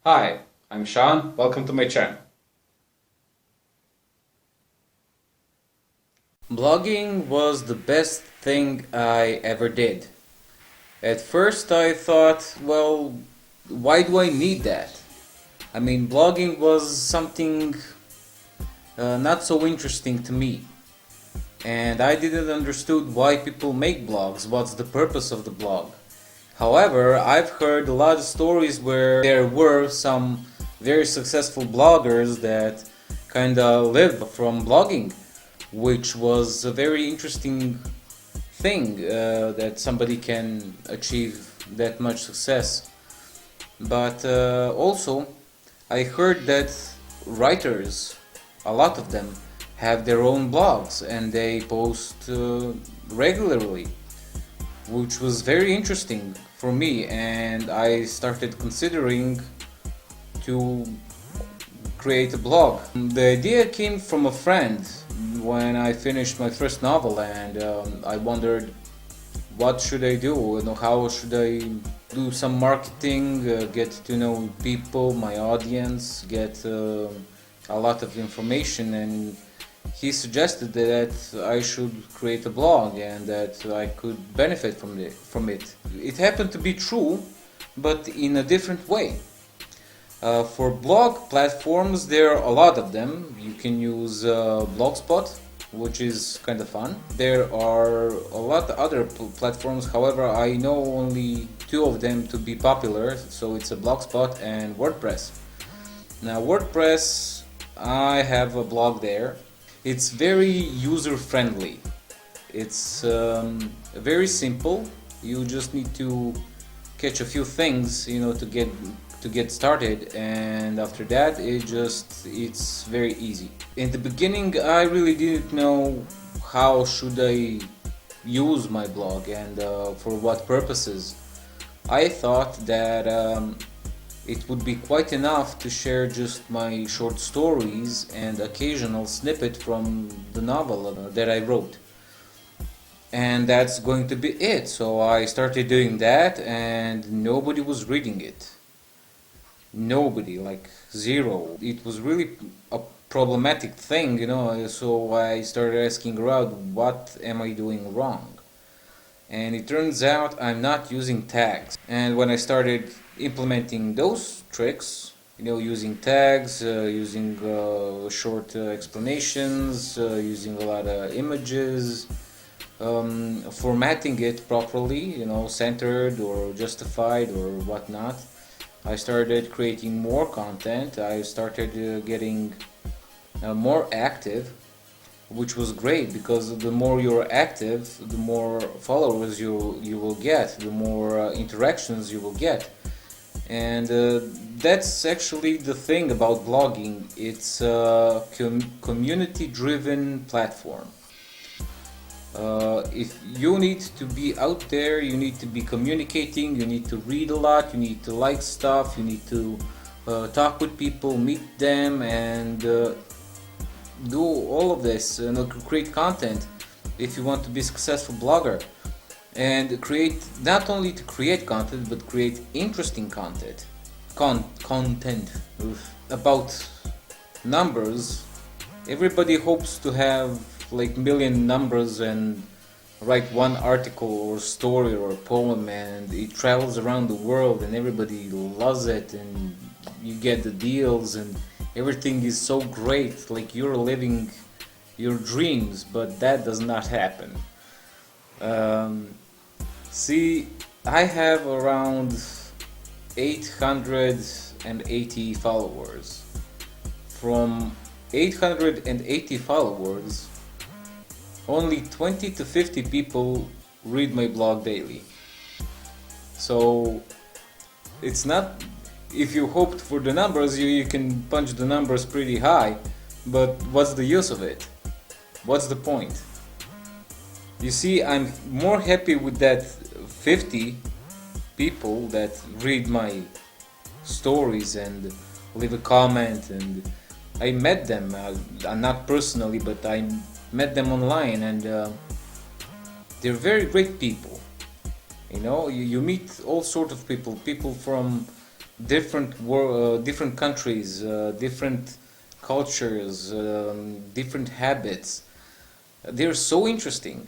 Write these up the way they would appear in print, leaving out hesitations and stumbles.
Hi, I'm Shawn. Welcome to my channel. Blogging was the best thing I ever did. At first I thought, well, why do I need that? I mean, blogging was something not so interesting to me. And I didn't understood why people make blogs, what's the purpose of the blog. However, I've heard a lot of stories where there were some very successful bloggers that kinda live from blogging, which was a very interesting thing that somebody can achieve that much success. But also, I heard that writers, a lot of them, have their own blogs and they post regularly, which was very interesting for me, and I started considering to create a blog. The idea came from a friend when I finished my first novel, and I wondered what should I do, how should I do some marketing, get to know people, my audience, get a lot of information, and he suggested that I should create a blog and that I could benefit from it. It happened to be true, but in a different way. For blog platforms, there are a lot of them. You can use Blogspot, which is kind of fun. There are a lot of other platforms, however, I know only two of them to be popular, so it's a Blogspot and WordPress. Now, WordPress, I have a blog there. It's very user-friendly. It's very simple. You just need to catch a few things, to get started, and after that, it's very easy. In the beginning, I really didn't know how should I use my blog and for what purposes. I thought that it would be quite enough to share just my short stories and occasional snippet from the novel that I wrote. And that's going to be it. So I started doing that and nobody was reading it. Nobody, like zero. It was really a problematic thing, so I started asking around, what am I doing wrong? And it turns out I'm not using tags. And when I started implementing those tricks, using tags, using short explanations, using a lot of images, formatting it properly, centered or justified or whatnot, I started creating more content. I started getting more active, which was great because the more you're active, the more followers you will get, the more interactions you will get. And that's actually the thing about blogging. It's a community-driven platform. If you need to be out there, you need to be communicating, you need to read a lot, you need to like stuff, you need to talk with people, meet them, and do all of this, create content if you want to be a successful blogger. And not only to create content, but create interesting content. Content about numbers. Everybody hopes to have like million numbers and write one article or story or poem, and it travels around the world and everybody loves it, and you get the deals and everything is so great, like you're living your dreams, but that does not happen. See, I have around 880 followers. From 880 followers, only 20 to 50 people read my blog daily. So it's not, if you hoped for the numbers, you can punch the numbers pretty high, but what's the use of it? What's the point? You see, I'm more happy with that 50 people that read my stories and leave a comment, and I met them, not personally, but I met them online, and they're very great people. You meet all sorts of people from different countries, different cultures, different habits. They're so interesting,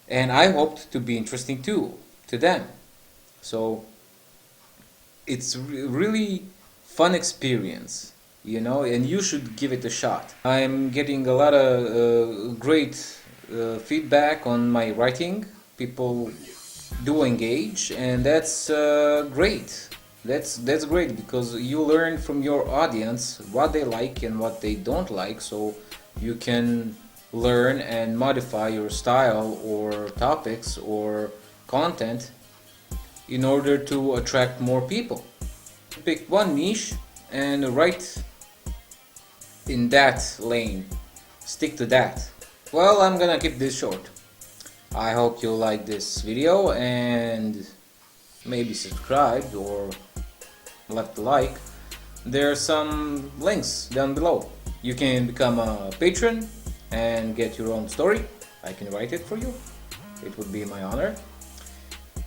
and I hoped to be interesting too to them. So it's really fun experience, you know, and you should give it a shot. I'm getting a lot of great feedback on my writing. People do engage, and that's great. That's great because you learn from your audience what they like and what they don't like, so you can learn and modify your style or topics or content in order to attract more people. Pick one niche and write in that lane. Stick to that. Well, I'm gonna keep this short. I hope you like this video and maybe subscribed or left a like. There are some links down below. You can become a patron and get your own story. I can write it for you. It would be my honor.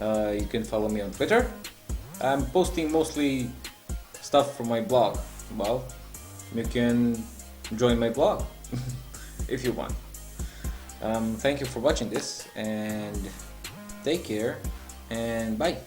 You can follow me on Twitter. I'm posting mostly stuff from my blog. Well, you can join my blog if you want. Thank you for watching this, and take care, and bye.